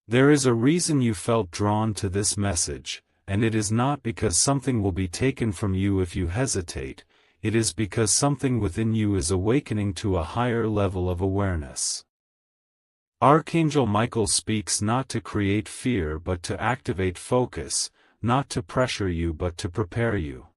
There is a reason you felt drawn to this message, and it is not because something will be taken from you if you hesitate, it is because something within you is awakening to a higher level of awareness. Archangel Michael speaks not to create fear but to activate focus, not to pressure you but to prepare you.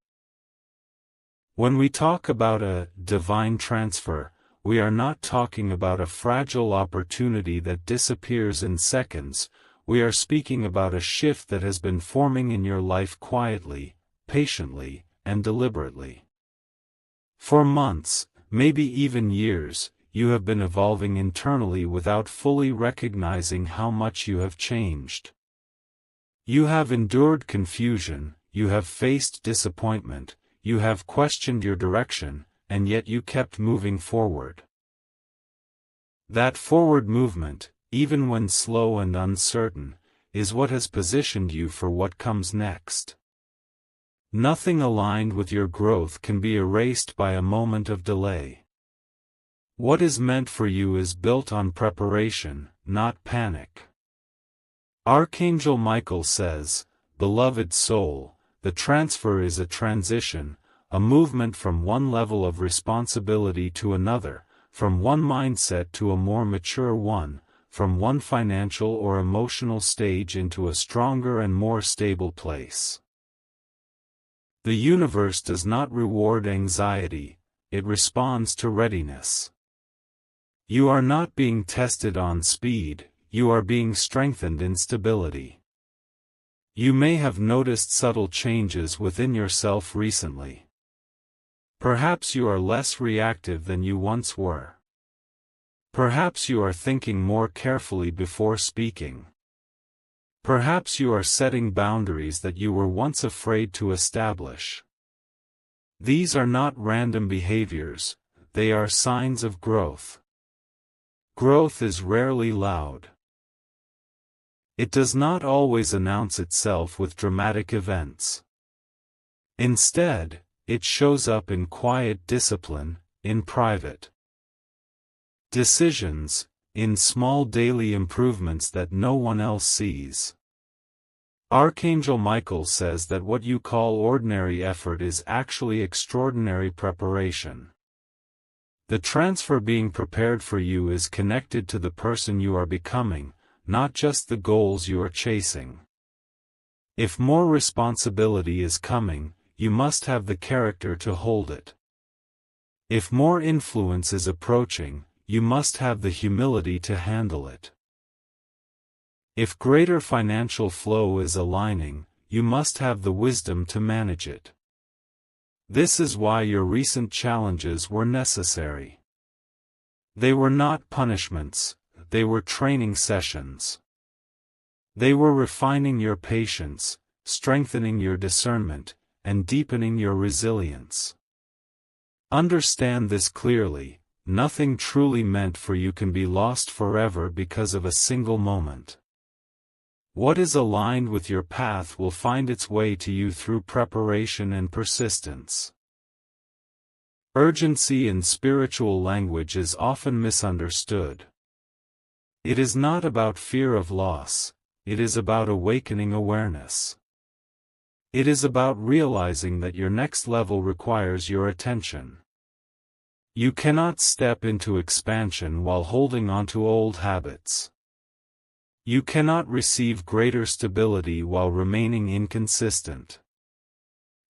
When we talk about a divine transfer, we are not talking about a fragile opportunity that disappears in seconds, we are speaking about a shift that has been forming in your life quietly, patiently, and deliberately. For months, maybe even years, you have been evolving internally without fully recognizing how much you have changed. You have endured confusion, you have faced disappointment, you have questioned your direction, and yet you kept moving forward. That forward movement, even when slow and uncertain, is what has positioned you for what comes next. Nothing aligned with your growth can be erased by a moment of delay. What is meant for you is built on preparation, not panic. Archangel Michael says, "Beloved soul, the transfer is a transition, a movement from one level of responsibility to another, from one mindset to a more mature one, from one financial or emotional stage into a stronger and more stable place." The universe does not reward anxiety, it responds to readiness. You are not being tested on speed, you are being strengthened in stability. You may have noticed subtle changes within yourself recently. Perhaps you are less reactive than you once were. Perhaps you are thinking more carefully before speaking. Perhaps you are setting boundaries that you were once afraid to establish. These are not random behaviors, they are signs of growth. Growth is rarely loud. It does not always announce itself with dramatic events. Instead, it shows up in quiet discipline, in private decisions, in small daily improvements that no one else sees. Archangel Michael says that what you call ordinary effort is actually extraordinary preparation. The transfer being prepared for you is connected to the person you are becoming, not just the goals you are chasing. If more responsibility is coming, you must have the character to hold it. If more influence is approaching, you must have the humility to handle it. If greater financial flow is aligning, you must have the wisdom to manage it. This is why your recent challenges were necessary. They were not punishments, they were training sessions. They were refining your patience, strengthening your discernment, and deepening your resilience. Understand this clearly. Nothing truly meant for you can be lost forever because of a single moment. What is aligned with your path will find its way to you through preparation and persistence. Urgency in spiritual language is often misunderstood. It is not about fear of loss, it is about awakening awareness. It is about realizing that your next level requires your attention. You cannot step into expansion while holding onto old habits. You cannot receive greater stability while remaining inconsistent.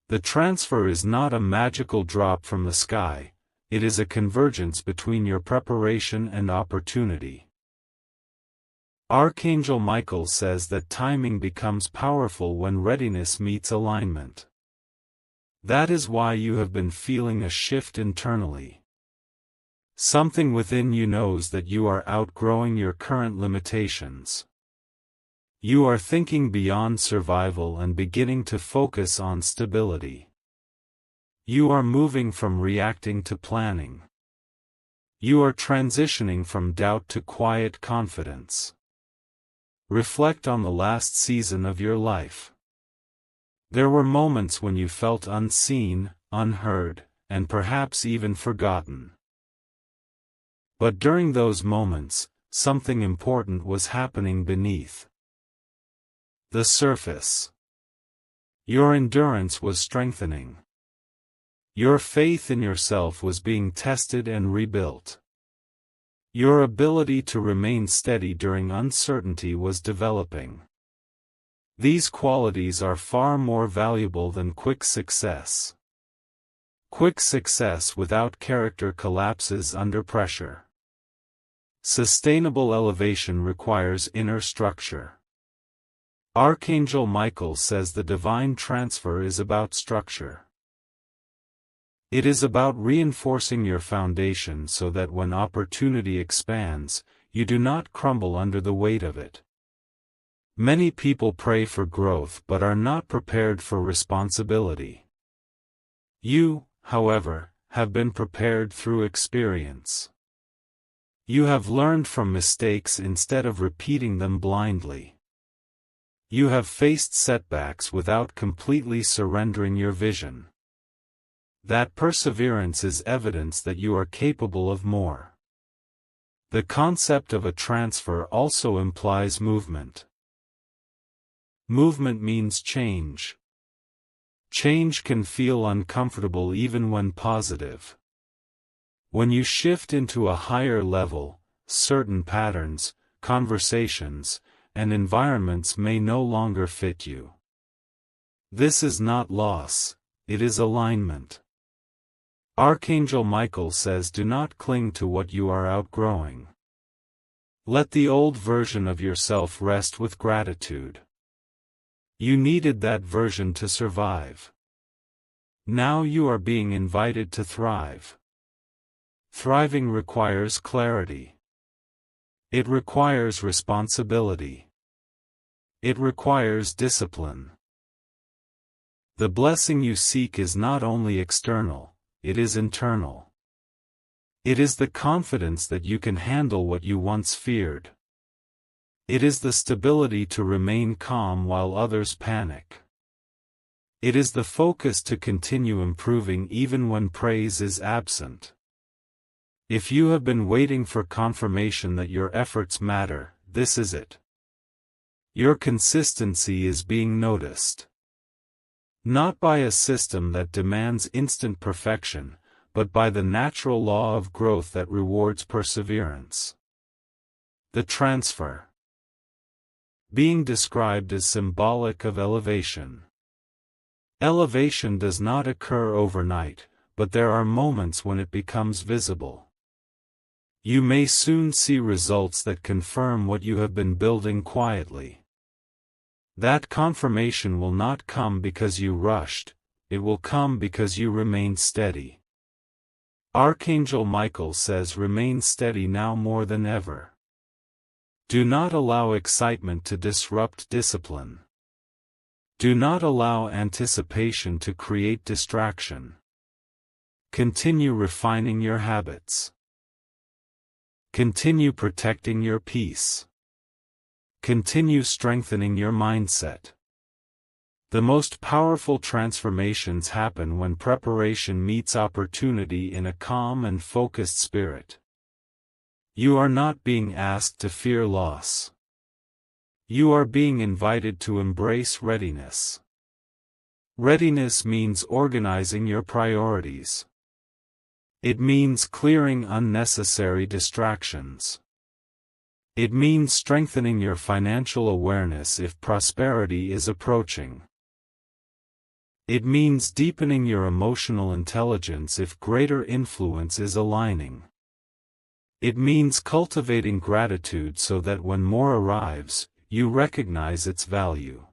The transfer is not a magical drop from the sky, it is a convergence between your preparation and opportunity. Archangel Michael says that timing becomes powerful when readiness meets alignment. That is why you have been feeling a shift internally. Something within you knows that you are outgrowing your current limitations. You are thinking beyond survival and beginning to focus on stability. You are moving from reacting to planning. You are transitioning from doubt to quiet confidence. Reflect on the last season of your life. There were moments when you felt unseen, unheard, and perhaps even forgotten. But during those moments, something important was happening beneath. The surface. Your endurance was strengthening. Your faith in yourself was being tested and rebuilt. Your ability to remain steady during uncertainty was developing. These qualities are far more valuable than quick success. Quick success without character collapses under pressure. Sustainable elevation requires inner structure. Archangel Michael says the divine transfer is about structure. It is about reinforcing your foundation so that when opportunity expands, you do not crumble under the weight of it. Many people pray for growth but are not prepared for responsibility. You, however, have been prepared through experience. You have learned from mistakes instead of repeating them blindly. You have faced setbacks without completely surrendering your vision. That perseverance is evidence that you are capable of more. The concept of a transfer also implies movement. Movement means change. Change can feel uncomfortable even when positive. When you shift into a higher level, certain patterns, conversations, and environments may no longer fit you. This is not loss, it is alignment. Archangel Michael says do not cling to what you are outgrowing. Let the old version of yourself rest with gratitude. You needed that version to survive. Now you are being invited to thrive. Thriving requires clarity. It requires responsibility. It requires discipline. The blessing you seek is not only external, it is internal. It is the confidence that you can handle what you once feared. It is the stability to remain calm while others panic. It is the focus to continue improving even when praise is absent. If you have been waiting for confirmation that your efforts matter, this is it. Your consistency is being noticed. Not by a system that demands instant perfection, but by the natural law of growth that rewards perseverance. The transfer. Being described as symbolic of elevation. Elevation does not occur overnight, but there are moments when it becomes visible. You may soon see results that confirm what you have been building quietly. That confirmation will not come because you rushed, it will come because you remained steady. Archangel Michael says remain steady now more than ever. Do not allow excitement to disrupt discipline. Do not allow anticipation to create distraction. Continue refining your habits. Continue protecting your peace. Continue strengthening your mindset. The most powerful transformations happen when preparation meets opportunity in a calm and focused spirit. You are not being asked to fear loss. You are being invited to embrace readiness. Readiness means organizing your priorities. It means clearing unnecessary distractions. It means strengthening your financial awareness if prosperity is approaching. It means deepening your emotional intelligence if greater influence is aligning. It means cultivating gratitude so that when more arrives, you recognize its value.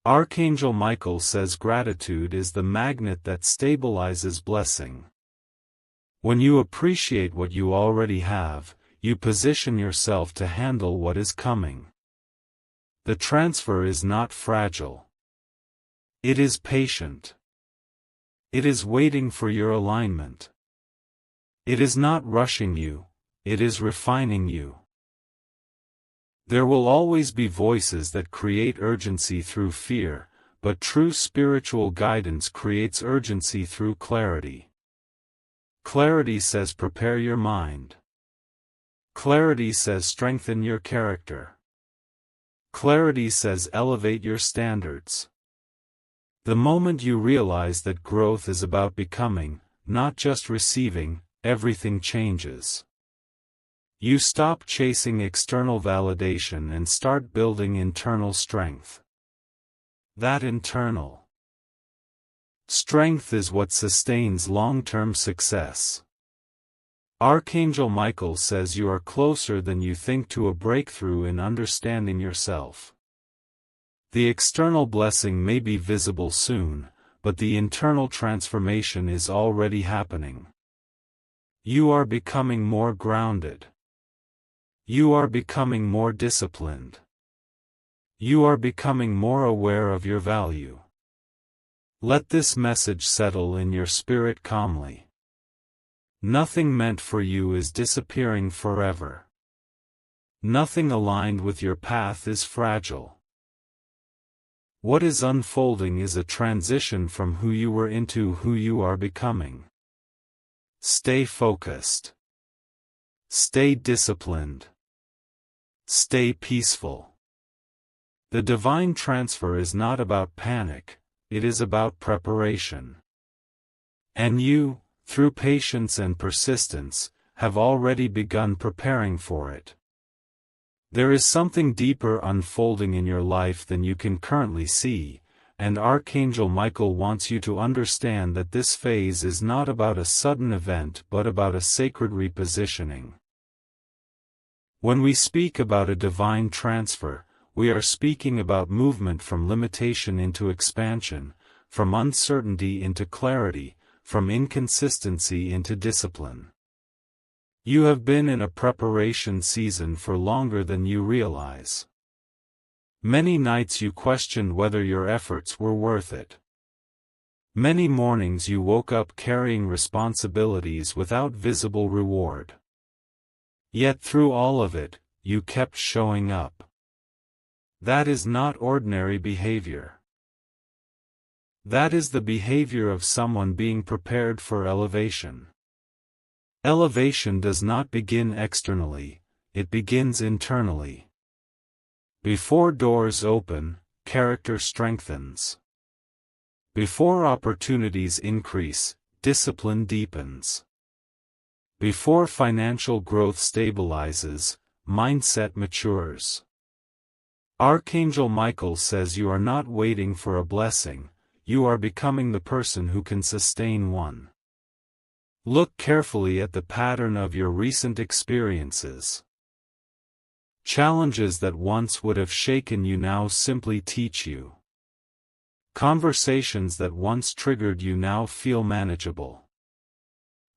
Archangel Michael says gratitude is the magnet that stabilizes blessing. When you appreciate what you already have, you position yourself to handle what is coming. The transfer is not fragile. It is patient. It is waiting for your alignment. It is not rushing you, it is refining you. There will always be voices that create urgency through fear, but true spiritual guidance creates urgency through clarity. Clarity says prepare your mind. Clarity says strengthen your character. Clarity says elevate your standards. The moment you realize that growth is about becoming, not just receiving, everything changes. You stop chasing external validation and start building internal strength. That internal strength is what sustains long-term success. Archangel Michael says you are closer than you think to a breakthrough in understanding yourself. The external blessing may be visible soon, but the internal transformation is already happening. You are becoming more grounded. You are becoming more disciplined. You are becoming more aware of your value. Let this message settle in your spirit calmly. Nothing meant for you is disappearing forever. Nothing aligned with your path is fragile. What is unfolding is a transition from who you were into who you are becoming. Stay focused. Stay disciplined. Stay peaceful. The divine transfer is not about panic, it is about preparation. And you, through patience and persistence, have already begun preparing for it. There is something deeper unfolding in your life than you can currently see, and Archangel Michael wants you to understand that this phase is not about a sudden event but about a sacred repositioning. When we speak about a divine transfer, we are speaking about movement from limitation into expansion, from uncertainty into clarity, from inconsistency into discipline. You have been in a preparation season for longer than you realize. Many nights you questioned whether your efforts were worth it. Many mornings you woke up carrying responsibilities without visible reward. Yet through all of it, you kept showing up. That is not ordinary behavior. That is the behavior of someone being prepared for elevation. Elevation does not begin externally, it begins internally. Before doors open, character strengthens. Before opportunities increase, discipline deepens. Before financial growth stabilizes, mindset matures. Archangel Michael says you are not waiting for a blessing, you are becoming the person who can sustain one. Look carefully at the pattern of your recent experiences. Challenges that once would have shaken you now simply teach you. Conversations that once triggered you now feel manageable.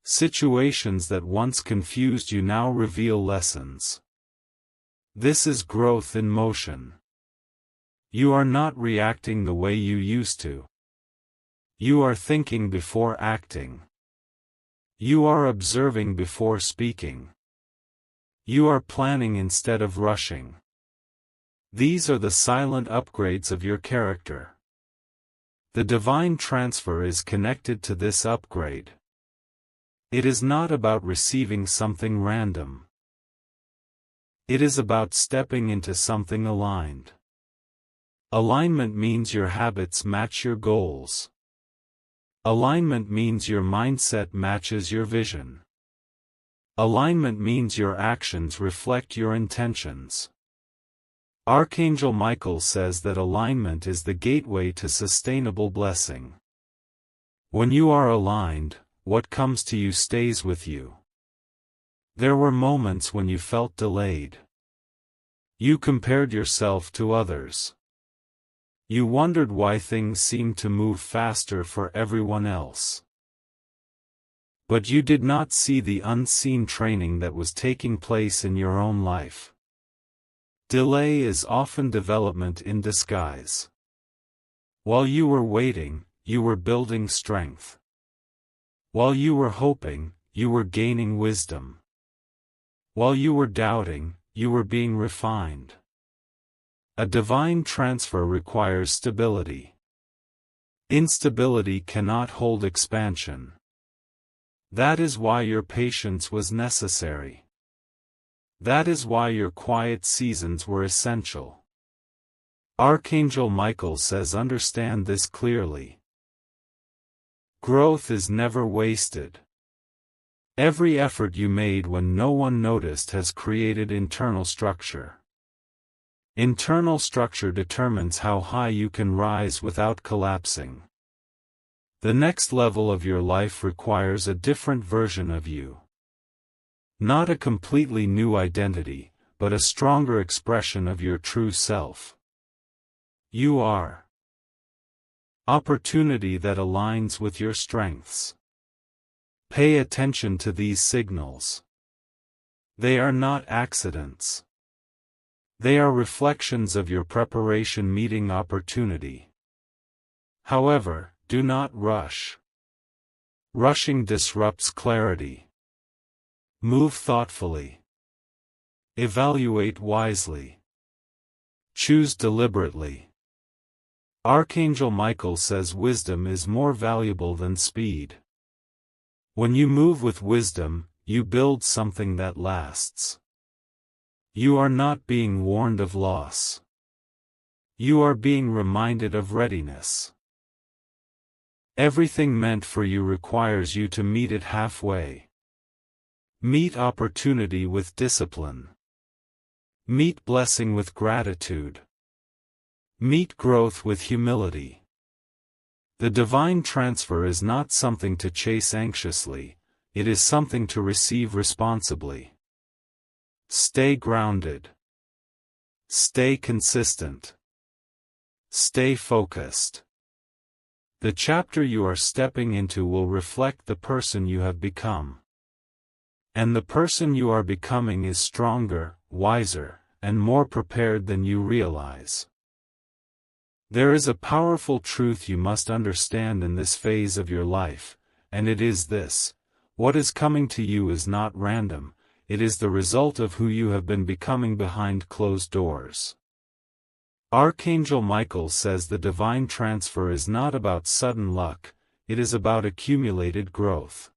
Situations that once confused you now reveal lessons. This is growth in motion. You are not reacting the way you used to. You are thinking before acting. You are observing before speaking. You are planning instead of rushing. These are the silent upgrades of your character. The divine transfer is connected to this upgrade. It is not about receiving something random. It is about stepping into something aligned. Alignment means your habits match your goals. Alignment means your mindset matches your vision. Alignment means your actions reflect your intentions. Archangel Michael says that alignment is the gateway to sustainable blessing. When you are aligned, what comes to you stays with you. There were moments when you felt delayed. You compared yourself to others. You wondered why things seemed to move faster for everyone else. But you did not see the unseen training that was taking place in your own life. Delay is often development in disguise. While you were waiting, you were building strength. While you were hoping, you were gaining wisdom. While you were doubting, you were being refined. A divine transfer requires stability. Instability cannot hold expansion. That is why your patience was necessary. That is why your quiet seasons were essential. Archangel Michael says understand this clearly. Growth is never wasted. Every effort you made when no one noticed has created internal structure. Internal structure determines how high you can rise without collapsing. The next level of your life requires a different version of you. Not a completely new identity, but a stronger expression of your true self. You are opportunity that aligns with your strengths. Pay attention to these signals. They are not accidents. They are reflections of your preparation meeting opportunity. However, do not rush. Rushing disrupts clarity. Move thoughtfully. Evaluate wisely. Choose deliberately. Archangel Michael says wisdom is more valuable than speed. When you move with wisdom, you build something that lasts. You are not being warned of loss. You are being reminded of readiness. Everything meant for you requires you to meet it halfway. Meet opportunity with discipline. Meet blessing with gratitude. Meet growth with humility. The divine transfer is not something to chase anxiously, it is something to receive responsibly. Stay grounded. Stay consistent. Stay focused. The chapter you are stepping into will reflect the person you have become. And the person you are becoming is stronger, wiser, and more prepared than you realize. There is a powerful truth you must understand in this phase of your life, and it is this: what is coming to you is not random, it is the result of who you have been becoming behind closed doors. Archangel Michael says the divine transfer is not about sudden luck, it is about accumulated growth.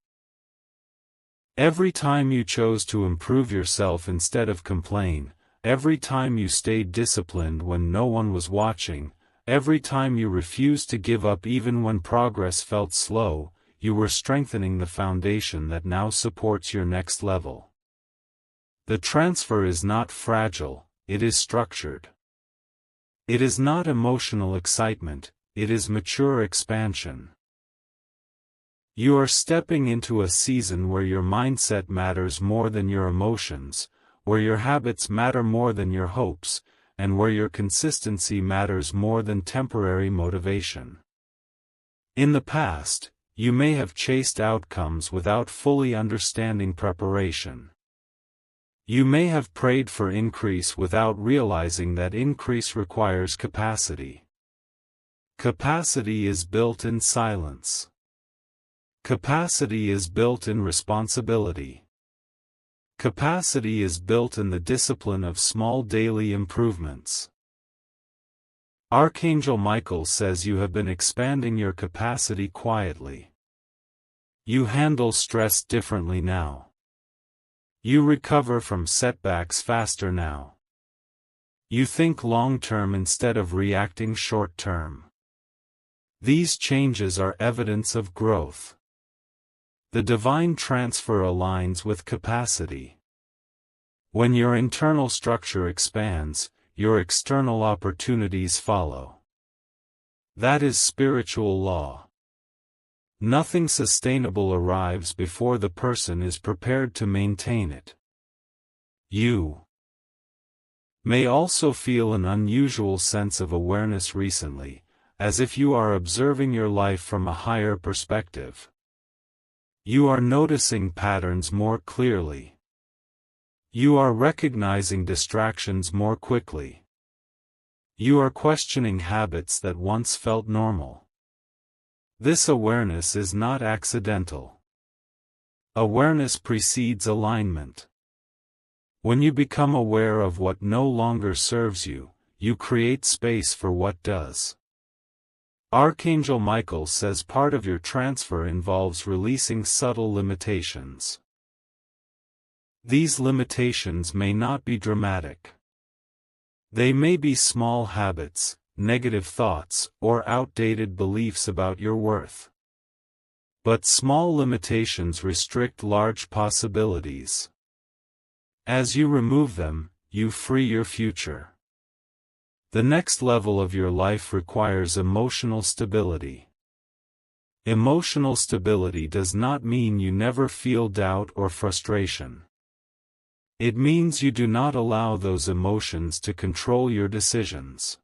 Every time you chose to improve yourself instead of complain, every time you stayed disciplined when no one was watching, every time you refused to give up even when progress felt slow, you were strengthening the foundation that now supports your next level. The transfer is not fragile, it is structured. It is not emotional excitement, it is mature expansion. You are stepping into a season where your mindset matters more than your emotions, where your habits matter more than your hopes, and where your consistency matters more than temporary motivation. In the past, you may have chased outcomes without fully understanding preparation. You may have prayed for increase without realizing that increase requires capacity. Capacity is built in silence. Capacity is built in responsibility. Capacity is built in the discipline of small daily improvements. Archangel Michael says you have been expanding your capacity quietly. You handle stress differently now. You recover from setbacks faster now. You think long-term instead of reacting short-term. These changes are evidence of growth. The divine transfer aligns with capacity. When your internal structure expands, your external opportunities follow. That is spiritual law. Nothing sustainable arrives before the person is prepared to maintain it. You may also feel an unusual sense of awareness recently, as if you are observing your life from a higher perspective. You are noticing patterns more clearly. You are recognizing distractions more quickly. You are questioning habits that once felt normal. This awareness is not accidental. Awareness precedes alignment. When you become aware of what no longer serves you, you create space for what does. Archangel Michael says part of your transfer involves releasing subtle limitations. These limitations may not be dramatic. They may be small habits, negative thoughts, or outdated beliefs about your worth. But small limitations restrict large possibilities. As you remove them, you free your future. The next level of your life requires emotional stability. Emotional stability does not mean you never feel doubt or frustration. It means you do not allow those emotions to control your decisions.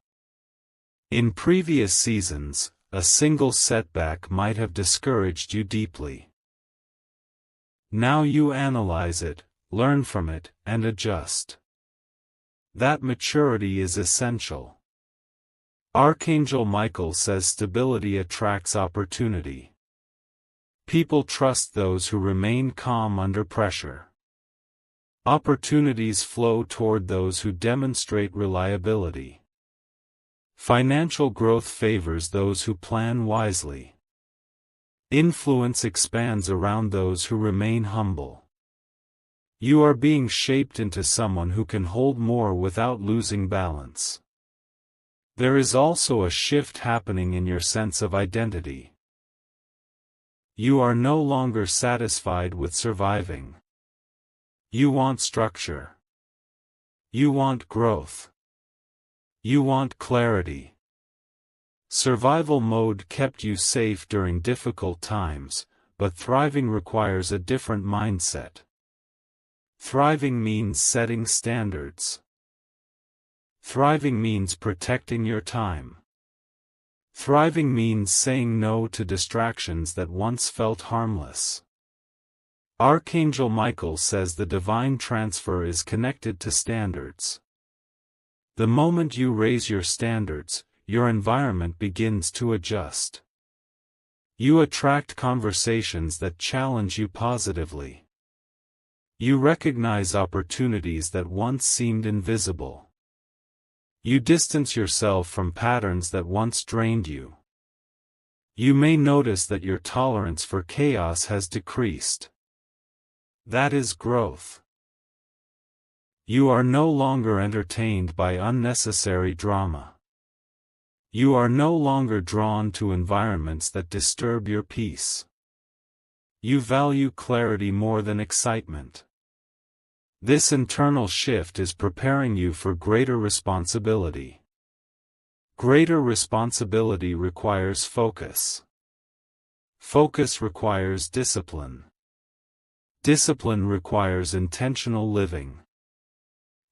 In previous seasons, a single setback might have discouraged you deeply. Now you analyze it, learn from it, and adjust. That maturity is essential. Archangel Michael says stability attracts opportunity. People trust those who remain calm under pressure. Opportunities flow toward those who demonstrate reliability. Financial growth favors those who plan wisely. Influence expands around those who remain humble. You are being shaped into someone who can hold more without losing balance. There is also a shift happening in your sense of identity. You are no longer satisfied with surviving. You want structure. You want growth. You want clarity. Survival mode kept you safe during difficult times, but thriving requires a different mindset. Thriving means setting standards. Thriving means protecting your time. Thriving means saying no to distractions that once felt harmless. Archangel Michael says the divine transfer is connected to standards. The moment you raise your standards, your environment begins to adjust. You attract conversations that challenge you positively. You recognize opportunities that once seemed invisible. You distance yourself from patterns that once drained you. You may notice that your tolerance for chaos has decreased. That is growth. You are no longer entertained by unnecessary drama. You are no longer drawn to environments that disturb your peace. You value clarity more than excitement. This internal shift is preparing you for greater responsibility. Greater responsibility requires focus. Focus requires discipline. Discipline requires intentional living.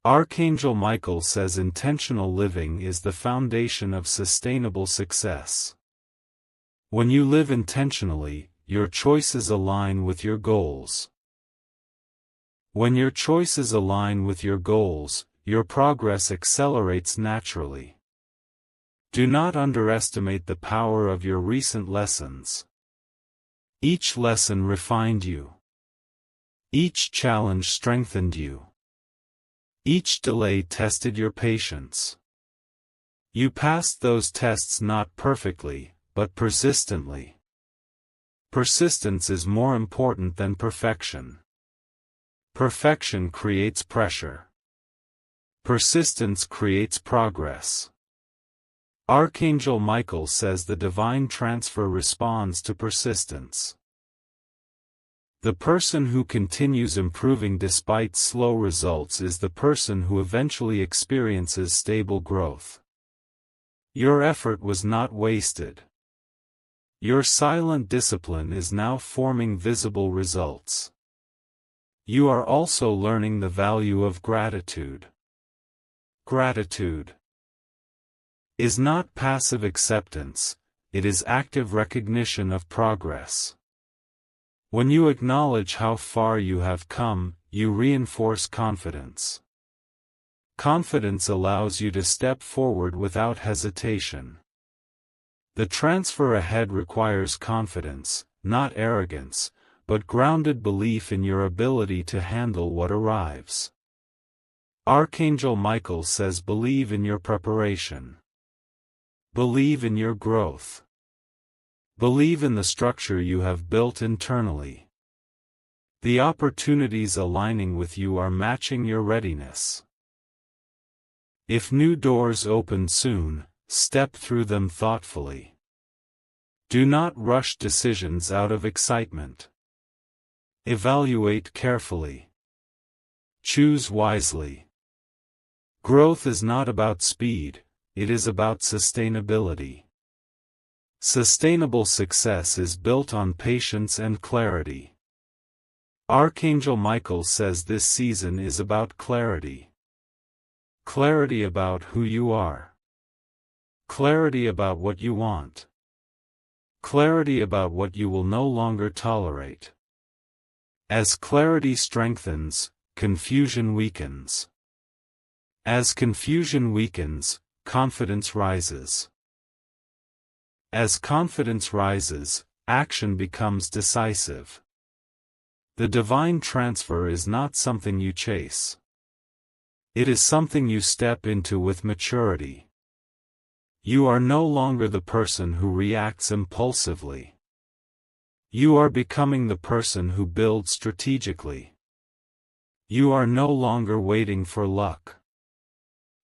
Archangel Michael says intentional living is the foundation of sustainable success. When you live intentionally, your choices align with your goals. When your choices align with your goals, your progress accelerates naturally. Do not underestimate the power of your recent lessons. Each lesson refined you. Each challenge strengthened you. Each delay tested your patience. You passed those tests not perfectly, but persistently. Persistence is more important than perfection. Perfection creates pressure. Persistence creates progress. Archangel Michael says the divine transfer responds to persistence. The person who continues improving despite slow results is the person who eventually experiences stable growth. Your effort was not wasted. Your silent discipline is now forming visible results. You are also learning the value of gratitude. Gratitude is not passive acceptance, it is active recognition of progress. When you acknowledge how far you have come, you reinforce confidence. Confidence allows you to step forward without hesitation. The transfer ahead requires confidence, not arrogance, but grounded belief in your ability to handle what arrives. Archangel Michael says believe in your preparation. Believe in your growth. Believe in the structure you have built internally. The opportunities aligning with you are matching your readiness. If new doors open soon, step through them thoughtfully. Do not rush decisions out of excitement. Evaluate carefully. Choose wisely. Growth is not about speed, it is about sustainability. Sustainable success is built on patience and clarity. Archangel Michael says this season is about clarity. Clarity about who you are. Clarity about what you want. Clarity about what you will no longer tolerate. As clarity strengthens, confusion weakens. As confusion weakens, confidence rises. As confidence rises, action becomes decisive. The divine transfer is not something you chase. It is something you step into with maturity. You are no longer the person who reacts impulsively. You are becoming the person who builds strategically. You are no longer waiting for luck.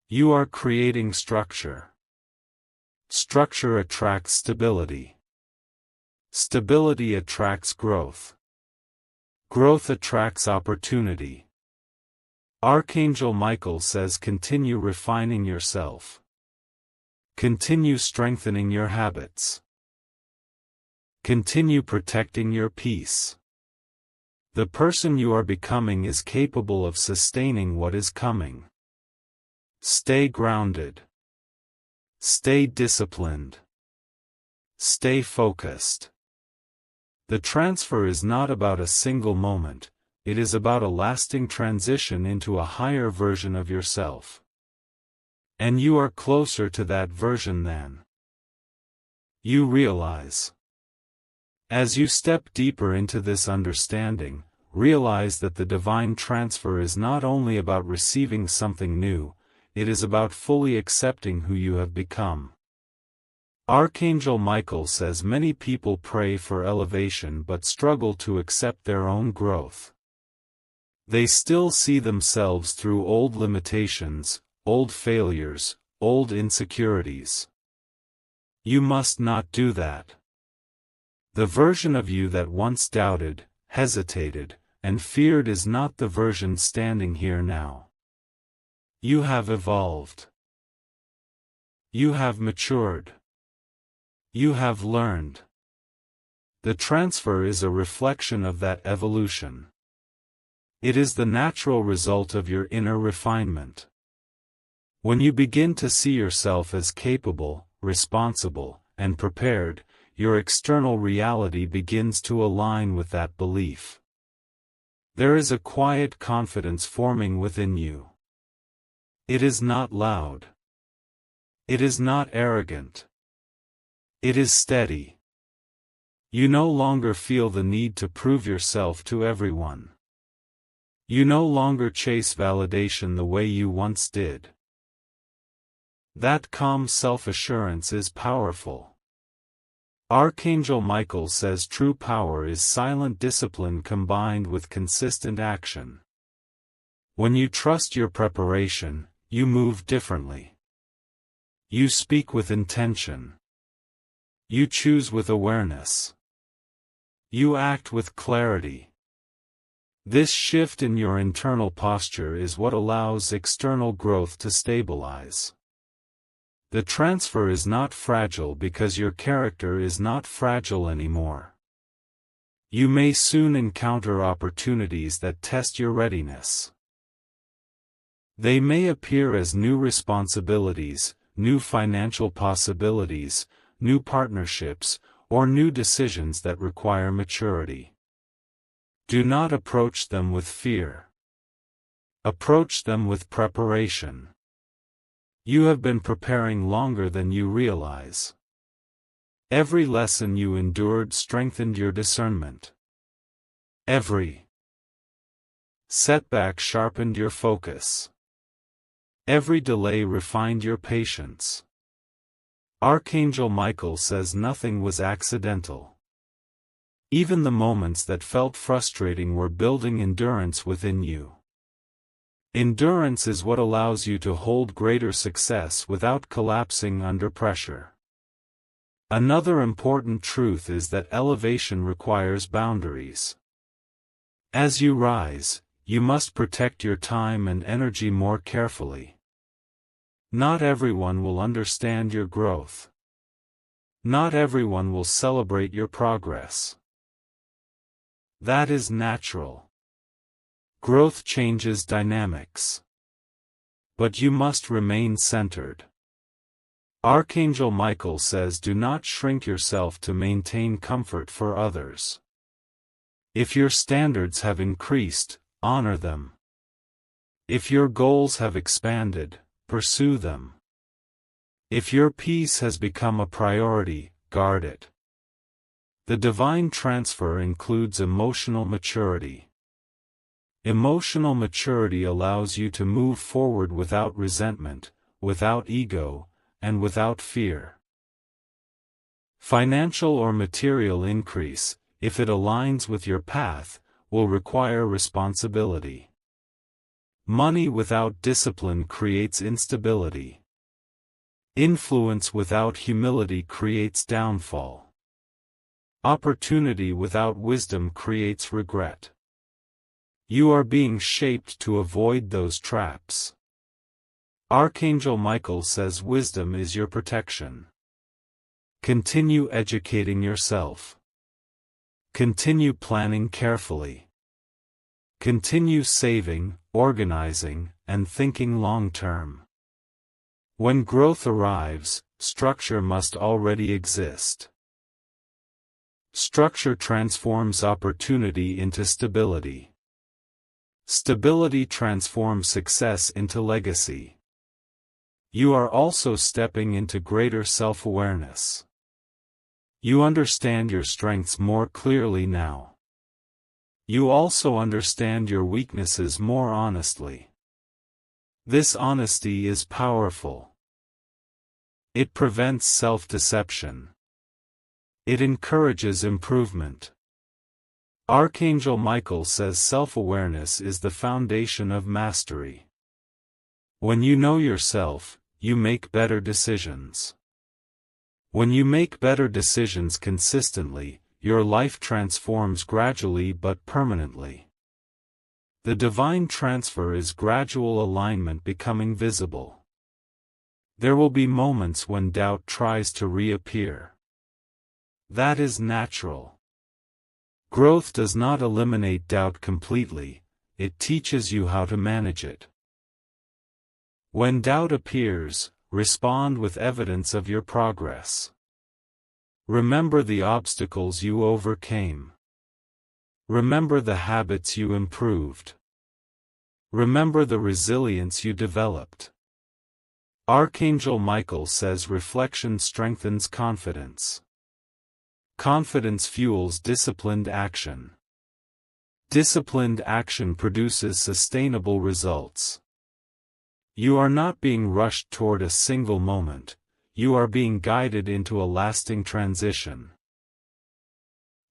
You are creating structure. Structure attracts stability. Stability attracts growth. Growth attracts opportunity. Archangel Michael says continue refining yourself. Continue strengthening your habits. Continue protecting your peace. The person you are becoming is capable of sustaining what is coming. Stay grounded. Stay disciplined. Stay focused. The transfer is not about a single moment, it is about a lasting transition into a higher version of yourself. And you are closer to that version than you realize. As you step deeper into this understanding, realize that the divine transfer is not only about receiving something new, it is about fully accepting who you have become. Archangel Michael says many people pray for elevation but struggle to accept their own growth. They still see themselves through old limitations, old failures, old insecurities. You must not do that. The version of you that once doubted, hesitated, and feared is not the version standing here now. You have evolved. You have matured. You have learned. The transfer is a reflection of that evolution. It is the natural result of your inner refinement. When you begin to see yourself as capable, responsible, and prepared, your external reality begins to align with that belief. There is a quiet confidence forming within you. It is not loud. It is not arrogant. It is steady. You no longer feel the need to prove yourself to everyone. You no longer chase validation the way you once did. That calm self-assurance is powerful. Archangel Michael says true power is silent discipline combined with consistent action. When you trust your preparation, you move differently. You speak with intention. You choose with awareness. You act with clarity. This shift in your internal posture is what allows external growth to stabilize. The transfer is not fragile because your character is not fragile anymore. You may soon encounter opportunities that test your readiness. They may appear as new responsibilities, new financial possibilities, new partnerships, or new decisions that require maturity. Do not approach them with fear. Approach them with preparation. You have been preparing longer than you realize. Every lesson you endured strengthened your discernment. Every setback sharpened your focus. Every delay refined your patience. Archangel Michael says nothing was accidental. Even the moments that felt frustrating were building endurance within you. Endurance is what allows you to hold greater success without collapsing under pressure. Another important truth is that elevation requires boundaries. As you rise, you must protect your time and energy more carefully. Not everyone will understand your growth. Not everyone will celebrate your progress. That is natural. Growth changes dynamics. But you must remain centered. Archangel Michael says, do not shrink yourself to maintain comfort for others. If your standards have increased, honor them. If your goals have expanded, pursue them. If your peace has become a priority, guard it. The divine transfer includes emotional maturity. Emotional maturity allows you to move forward without resentment, without ego, and without fear. Financial or material increase, if it aligns with your path, will require responsibility. Money without discipline creates instability. Influence without humility creates downfall. Opportunity without wisdom creates regret. You are being shaped to avoid those traps. Archangel Michael says wisdom is your protection. Continue educating yourself. Continue planning carefully. Continue saving, organizing, and thinking long-term. When growth arrives, structure must already exist. Structure transforms opportunity into stability. Stability transforms success into legacy. You are also stepping into greater self-awareness. You understand your strengths more clearly now. You also understand your weaknesses more honestly. This honesty is powerful. It prevents self-deception. It encourages improvement. Archangel Michael says self-awareness is the foundation of mastery. When you know yourself, you make better decisions. When you make better decisions consistently, your life transforms gradually but permanently. The divine transfer is gradual alignment becoming visible. There will be moments when doubt tries to reappear. That is natural. Growth does not eliminate doubt completely, it teaches you how to manage it. When doubt appears, respond with evidence of your progress. Remember the obstacles you overcame. Remember the habits you improved. Remember the resilience you developed. Archangel Michael says reflection strengthens confidence. Confidence fuels disciplined action. Disciplined action produces sustainable results. You are not being rushed toward a single moment, you are being guided into a lasting transition.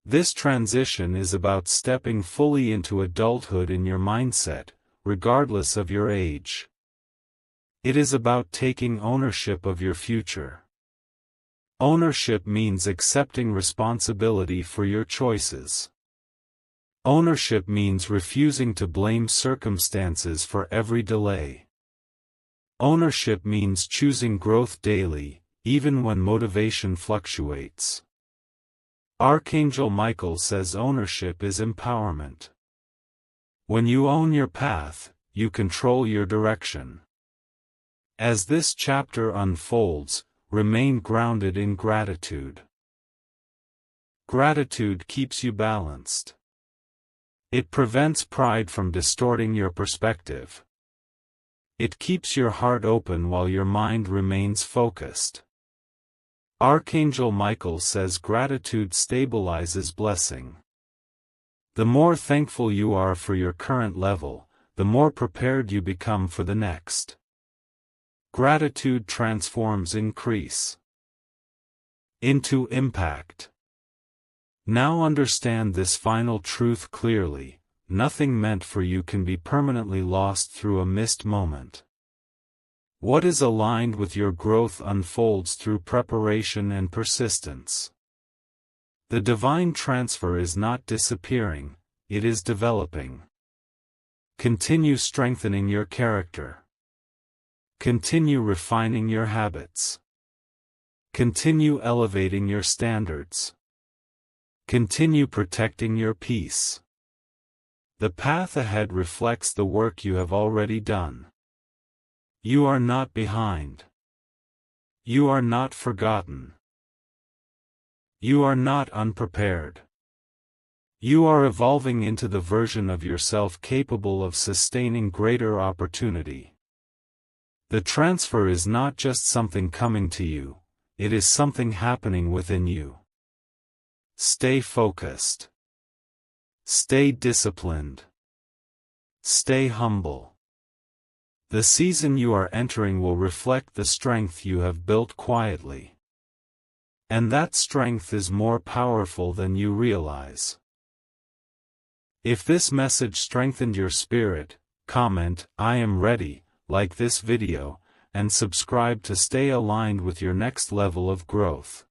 This transition is about stepping fully into adulthood in your mindset, regardless of your age. It is about taking ownership of your future. Ownership means accepting responsibility for your choices. Ownership means refusing to blame circumstances for every delay. Ownership means choosing growth daily, even when motivation fluctuates. Archangel Michael says ownership is empowerment. When you own your path, you control your direction. As this chapter unfolds, remain grounded in gratitude. Gratitude keeps you balanced. It prevents pride from distorting your perspective. It keeps your heart open while your mind remains focused. Archangel Michael says gratitude stabilizes blessing. The more thankful you are for your current level, the more prepared you become for the next. Gratitude transforms increase into impact. Now understand this final truth clearly: nothing meant for you can be permanently lost through a missed moment. What is aligned with your growth unfolds through preparation and persistence. The divine transfer is not disappearing, it is developing. Continue strengthening your character. Continue refining your habits. Continue elevating your standards. Continue protecting your peace. The path ahead reflects the work you have already done. You are not behind. You are not forgotten. You are not unprepared. You are evolving into the version of yourself capable of sustaining greater opportunity. The transfer is not just something coming to you, it is something happening within you. Stay focused. Stay disciplined. Stay humble. The season you are entering will reflect the strength you have built quietly. And that strength is more powerful than you realize. If this message strengthened your spirit, comment, "I am ready," like this video, and subscribe to stay aligned with your next level of growth.